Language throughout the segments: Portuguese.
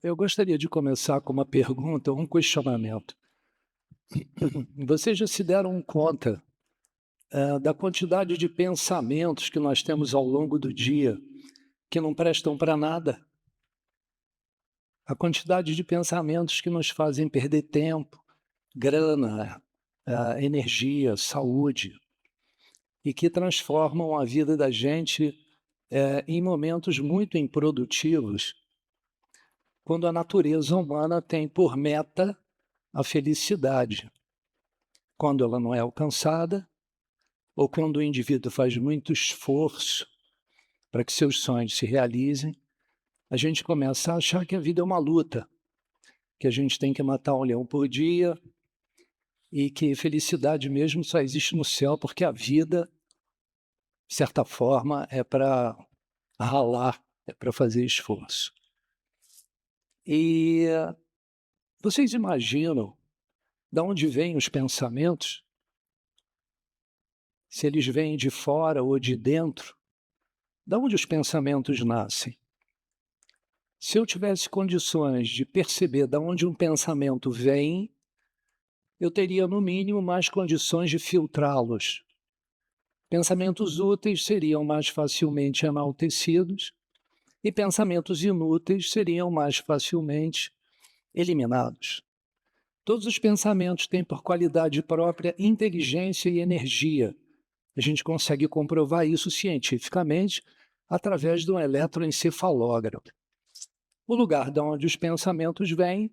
Eu gostaria de começar com uma pergunta, um questionamento. Vocês já se deram conta, da quantidade de pensamentos que nós temos ao longo do dia, que não prestam para nada? A quantidade de pensamentos que nos fazem perder tempo, grana, energia, saúde, e que transformam a vida da gente, em momentos muito improdutivos, quando a natureza humana tem por meta a felicidade. Quando ela não é alcançada, ou quando o indivíduo faz muito esforço para que seus sonhos se realizem, a gente começa a achar que a vida é uma luta, que a gente tem que matar um leão por dia e que felicidade mesmo só existe no céu, porque a vida, de certa forma, é para ralar, é para fazer esforço. E vocês imaginam de onde vêm os pensamentos? Se eles vêm de fora ou de dentro? De onde os pensamentos nascem? Se eu tivesse condições de perceber de onde um pensamento vem, eu teria, no mínimo, mais condições de filtrá-los. Pensamentos úteis seriam mais facilmente enaltecidos e pensamentos inúteis seriam mais facilmente eliminados. Todos os pensamentos têm por qualidade própria inteligência e energia. A gente consegue comprovar isso cientificamente através de um eletroencefalógrafo. O lugar de onde os pensamentos vêm,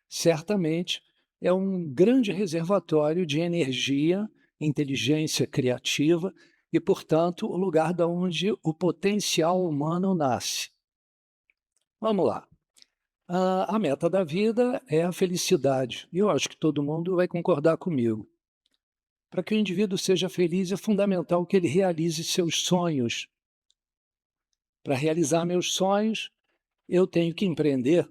certamente, é um grande reservatório de energia, inteligência criativa e, portanto, o lugar de onde o potencial humano nasce. Vamos lá. A meta da vida é a felicidade, e eu acho que todo mundo vai concordar comigo. Para que o indivíduo seja feliz, é fundamental que ele realize seus sonhos. Para realizar meus sonhos, eu tenho que empreender.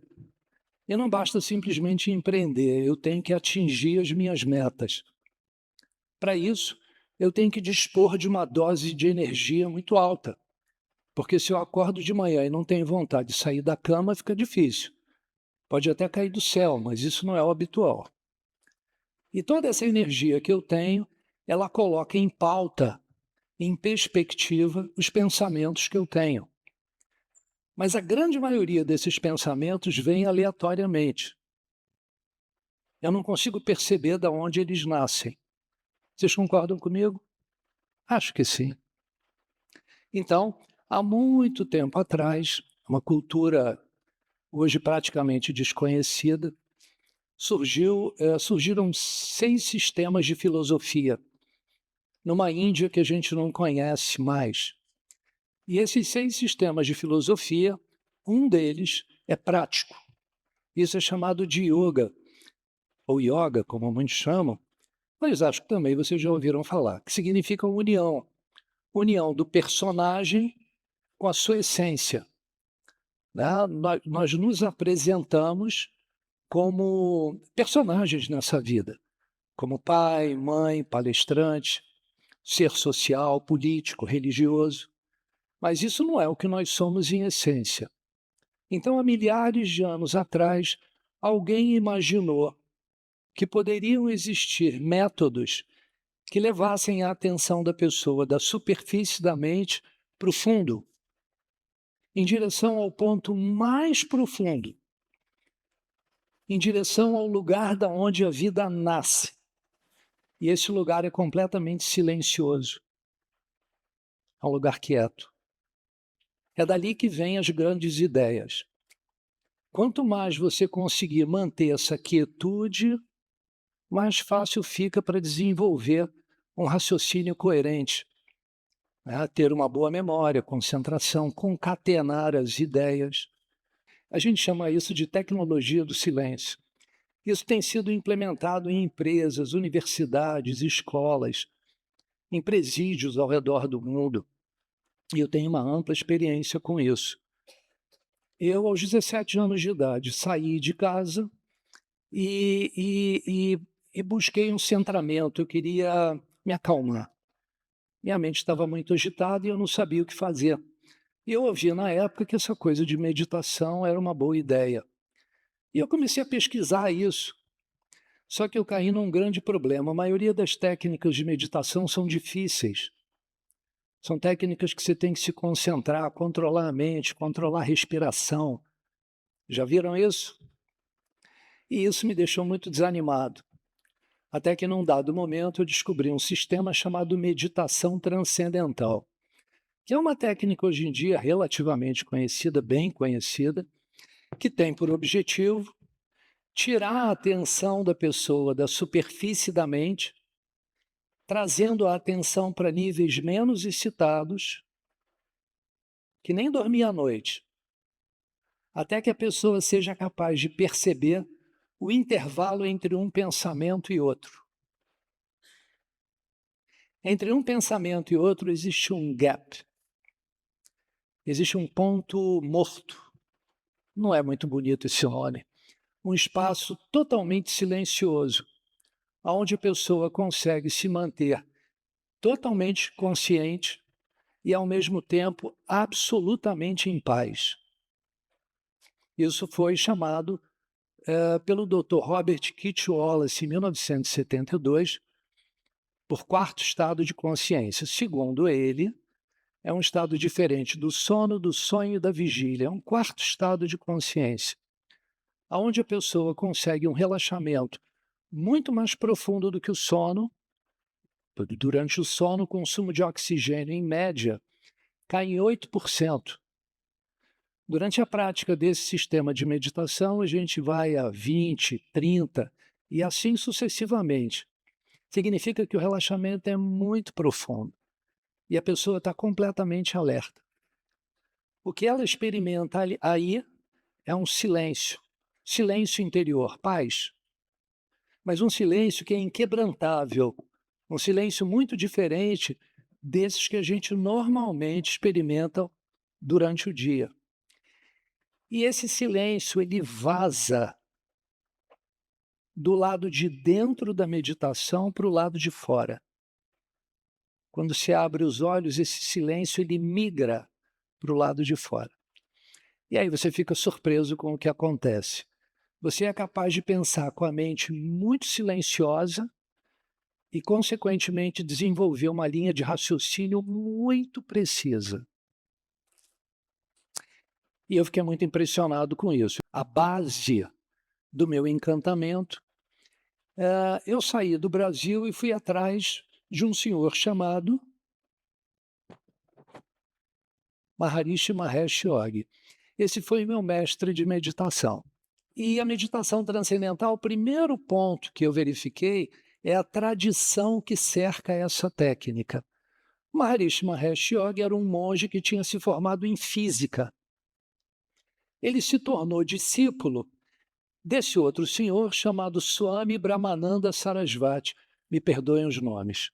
E não basta simplesmente empreender, eu tenho que atingir as minhas metas. Para isso, eu tenho que dispor de uma dose de energia muito alta, porque se eu acordo de manhã e não tenho vontade de sair da cama, fica difícil. Pode até cair do céu, mas isso não é o habitual. E toda essa energia que eu tenho, ela coloca em pauta, em perspectiva, os pensamentos que eu tenho. Mas a grande maioria desses pensamentos vem aleatoriamente. Eu não consigo perceber de onde eles nascem. Vocês concordam comigo? Acho que sim. Então, há muito tempo atrás, uma cultura hoje praticamente desconhecida, surgiram 6 sistemas de filosofia, numa Índia que a gente não conhece mais. E esses 6 sistemas de filosofia, um deles é prático. Isso é chamado de yoga, ou yoga, como muitos chamam, mas acho que também vocês já ouviram falar, que significa união. União do personagem com a sua essência. Né? Nós nos apresentamos como personagens nessa vida, como pai, mãe, palestrante, ser social, político, religioso. Mas isso não é o que nós somos em essência. Então, há milhares de anos atrás, alguém imaginou que poderiam existir métodos que levassem a atenção da pessoa da superfície da mente para o fundo, em direção ao ponto mais profundo, em direção ao lugar da onde a vida nasce. E esse lugar é completamente silencioso, é um lugar quieto. É dali que vêm as grandes ideias. Quanto mais você conseguir manter essa quietude, mais fácil fica para desenvolver um raciocínio coerente, né? Ter uma boa memória, concentração, concatenar as ideias. A gente chama isso de tecnologia do silêncio. Isso tem sido implementado em empresas, universidades, escolas, em presídios ao redor do mundo. E eu tenho uma ampla experiência com isso. Eu, aos 17 anos de idade, saí de casa e busquei um centramento. Eu queria me acalmar. Minha mente estava muito agitada e eu não sabia o que fazer. E eu ouvi na época que essa coisa de meditação era uma boa ideia. E eu comecei a pesquisar isso. Só que eu caí num grande problema. A maioria das técnicas de meditação são difíceis. São técnicas que você tem que se concentrar, controlar a mente, controlar a respiração. Já viram isso? E isso me deixou muito desanimado. Até que num dado momento eu descobri um sistema chamado meditação transcendental, que é uma técnica hoje em dia relativamente conhecida, bem conhecida, que tem por objetivo tirar a atenção da pessoa da superfície da mente, trazendo a atenção para níveis menos excitados, que nem dormir à noite, até que a pessoa seja capaz de perceber o intervalo entre um pensamento e outro. Entre um pensamento e outro existe um gap, existe um ponto morto. Não é muito bonito esse nome. Um espaço totalmente silencioso, onde a pessoa consegue se manter totalmente consciente e, ao mesmo tempo, absolutamente em paz. Isso foi chamado pelo Dr. Robert Keith Wallace, em 1972, por quarto estado de consciência. Segundo ele, é um estado diferente do sono, do sonho e da vigília. É um quarto estado de consciência, onde a pessoa consegue um relaxamento muito mais profundo do que o sono. Durante o sono, o consumo de oxigênio, em média, cai em 8%. Durante a prática desse sistema de meditação, a gente vai a 20, 30 e assim sucessivamente. Significa que o relaxamento é muito profundo e a pessoa está completamente alerta. O que ela experimenta aí é um silêncio, silêncio interior, paz, mas um silêncio que é inquebrantável, um silêncio muito diferente desses que a gente normalmente experimenta durante o dia. E esse silêncio, ele vaza do lado de dentro da meditação para o lado de fora. Quando se abre os olhos, esse silêncio, ele migra para o lado de fora. E aí você fica surpreso com o que acontece. Você é capaz de pensar com a mente muito silenciosa e, consequentemente, desenvolver uma linha de raciocínio muito precisa. E eu fiquei muito impressionado com isso. A base do meu encantamento, eu saí do Brasil e fui atrás de um senhor chamado Maharishi Mahesh Yogi. Esse foi meu mestre de meditação. E a meditação transcendental, o primeiro ponto que eu verifiquei é a tradição que cerca essa técnica. Maharishi Mahesh Yogi era um monge que tinha se formado em física. Ele se tornou discípulo desse outro senhor chamado Swami Brahmananda Sarasvati. Me perdoem os nomes.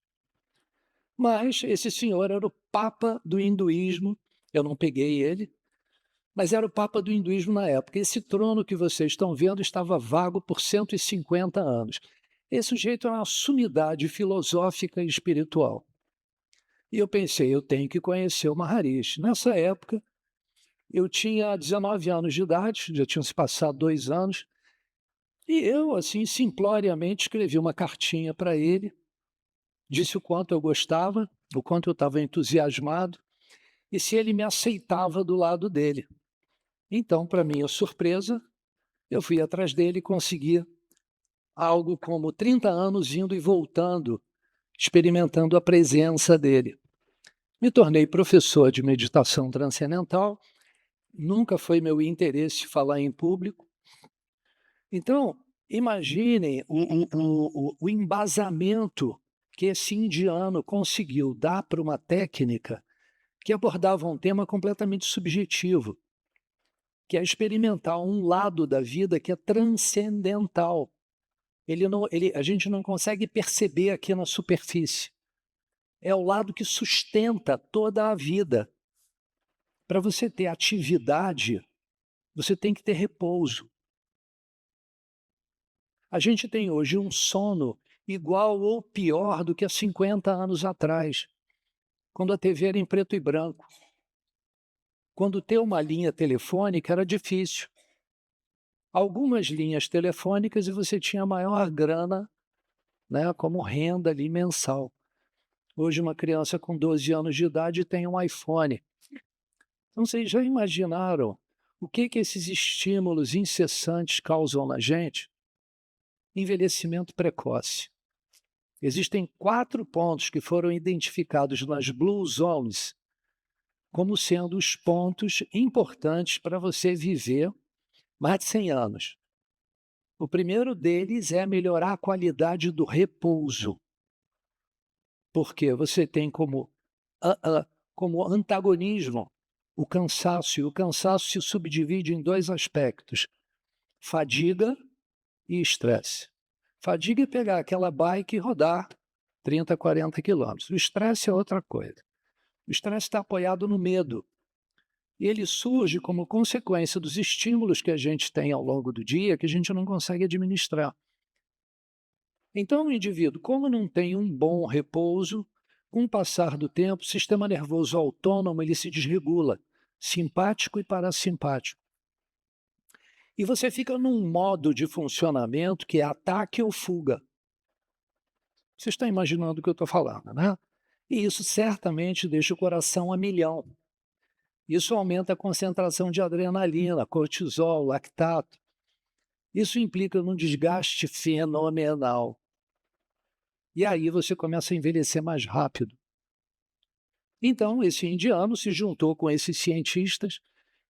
Mas esse senhor era o papa do hinduísmo. Eu não peguei ele, mas era o papa do hinduísmo na época. Esse trono que vocês estão vendo estava vago por 150 anos. Esse sujeito é uma sumidade filosófica e espiritual. E eu pensei, eu tenho que conhecer o Maharishi. Nessa época, eu tinha 19 anos de idade, já tinham se passado 2 anos, e eu, assim, simploriamente escrevi uma cartinha para ele, disse o quanto eu gostava, o quanto eu estava entusiasmado, e se ele me aceitava do lado dele. Então, para minha surpresa, eu fui atrás dele e consegui algo como 30 anos indo e voltando, experimentando a presença dele. Me tornei professor de meditação transcendental, nunca foi meu interesse falar em público. Então, imaginem o embasamento que esse indiano conseguiu dar para uma técnica que abordava um tema completamente subjetivo, que é experimentar um lado da vida que é transcendental. A gente não consegue perceber aqui na superfície. É o lado que sustenta toda a vida. Para você ter atividade, você tem que ter repouso. A gente tem hoje um sono igual ou pior do que há 50 anos atrás, quando a TV era em preto e branco. quando ter uma linha telefônica era difícil. Algumas linhas telefônicas e você tinha maior grana, né, como renda ali mensal. Hoje uma criança com 12 anos de idade tem um iPhone. Então vocês já imaginaram o que que esses estímulos incessantes causam na gente? Envelhecimento precoce. Existem 4 pontos que foram identificados nas Blue Zones como sendo os pontos importantes para você viver mais de 100 anos. O primeiro deles é melhorar a qualidade do repouso, porque você tem como antagonismo o cansaço, e o cansaço se subdivide em 2 aspectos: fadiga e estresse. Fadiga é pegar aquela bike e rodar 30, 40 quilômetros. O estresse é outra coisa. O estresse está apoiado no medo. E ele surge como consequência dos estímulos que a gente tem ao longo do dia que a gente não consegue administrar. Então, o indivíduo, como não tem um bom repouso, com o passar do tempo, o sistema nervoso autônomo ele se desregula, simpático e parasimpático. E você fica num modo de funcionamento que é ataque ou fuga. Você está imaginando o que eu estou falando, né? E isso certamente deixa o coração a milhão. Isso aumenta a concentração de adrenalina, cortisol, lactato. Isso implica num desgaste fenomenal. E aí você começa a envelhecer mais rápido. Então, esse indiano se juntou com esses cientistas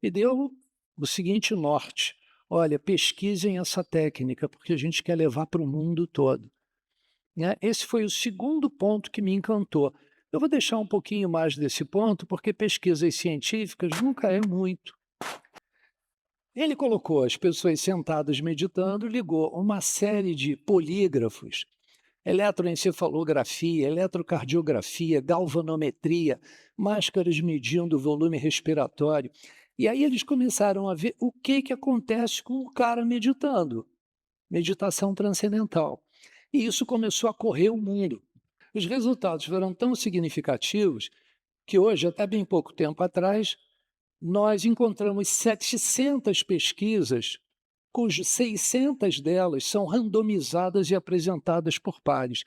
e deu o seguinte norte: olha, pesquisem essa técnica, porque a gente quer levar para o mundo todo. Né? Esse foi o segundo ponto que me encantou. Eu vou deixar um pouquinho mais desse ponto, porque pesquisas científicas nunca é muito. Ele colocou as pessoas sentadas meditando, ligou uma série de polígrafos, eletroencefalografia, eletrocardiografia, galvanometria, máscaras medindo o volume respiratório. E aí eles começaram a ver o que, que acontece com o cara meditando. Meditação transcendental. E isso começou a correr o mundo. Os resultados foram tão significativos que hoje, até bem pouco tempo atrás, nós encontramos 700 pesquisas, cujos 600 delas são randomizadas e apresentadas por pares.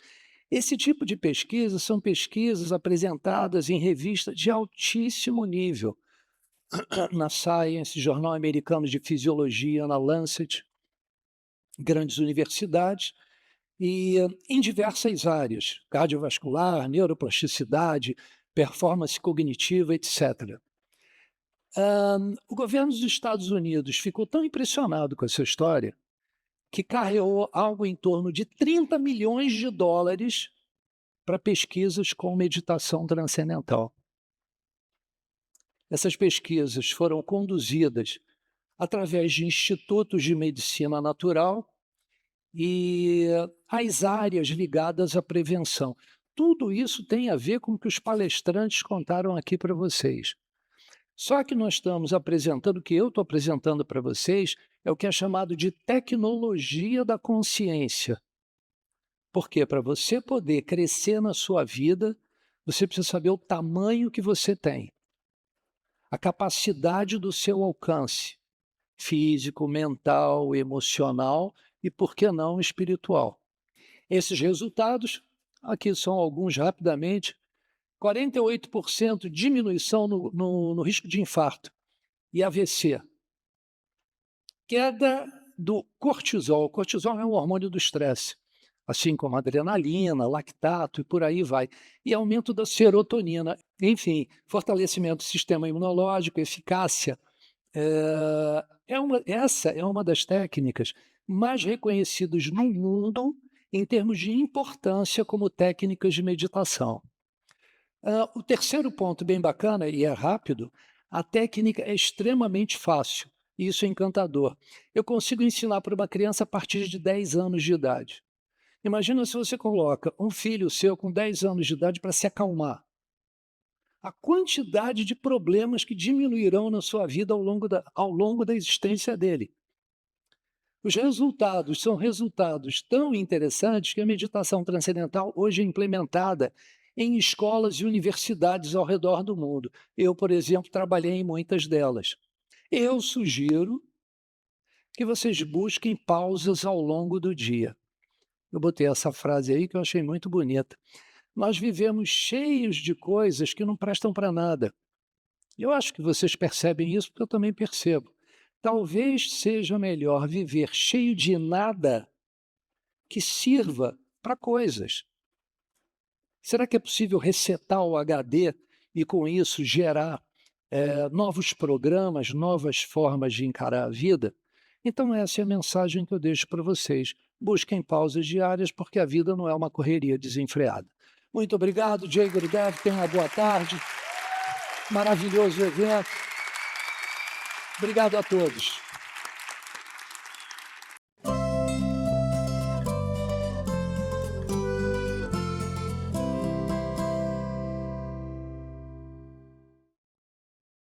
Esse tipo de pesquisa são pesquisas apresentadas em revistas de altíssimo nível, na Science, Jornal Americano de Fisiologia, na Lancet, grandes universidades, e em diversas áreas, cardiovascular, neuroplasticidade, performance cognitiva, etc. O governo dos Estados Unidos ficou tão impressionado com essa história que carreou algo em torno de 30 milhões de dólares para pesquisas com meditação transcendental. Essas pesquisas foram conduzidas através de institutos de medicina natural e as áreas ligadas à prevenção. Tudo isso tem a ver com o que os palestrantes contaram aqui para vocês. Só que nós estamos apresentando, o que eu estou apresentando para vocês, é o que é chamado de tecnologia da consciência. Porque para você poder crescer na sua vida, você precisa saber o tamanho que você tem, a capacidade do seu alcance físico, mental, emocional e, por que não, espiritual. Esses resultados, aqui são alguns rapidamente: 48% diminuição no risco de infarto e AVC. Queda do cortisol. O cortisol é um hormônio do estresse, assim como adrenalina, lactato e por aí vai. E aumento da serotonina. Enfim, fortalecimento do sistema imunológico, eficácia. Essa é uma das técnicas mais reconhecidas no mundo em termos de importância como técnicas de meditação. O terceiro ponto bem bacana, e é rápido: a técnica é extremamente fácil, e isso é encantador. Eu consigo ensinar para uma criança a partir de 10 anos de idade. Imagina se você coloca um filho seu com 10 anos de idade para se acalmar. A quantidade de problemas que diminuirão na sua vida ao longo da existência dele. Os resultados são resultados tão interessantes que a meditação transcendental hoje é implementada em escolas e universidades ao redor do mundo. Eu, por exemplo, trabalhei em muitas delas. Eu sugiro que vocês busquem pausas ao longo do dia. Eu botei essa frase aí que eu achei muito bonita. Nós vivemos cheios de coisas que não prestam para nada. Eu acho que vocês percebem isso, porque eu também percebo. Talvez seja melhor viver cheio de nada que sirva para coisas. Será que é possível resetar o HD e, com isso, gerar novos programas, novas formas de encarar a vida? Então, essa é a mensagem que eu deixo para vocês. Busquem pausas diárias, porque a vida não é uma correria desenfreada. Muito obrigado, Jay Gurudev. Tenha uma boa tarde. Maravilhoso evento. Obrigado a todos.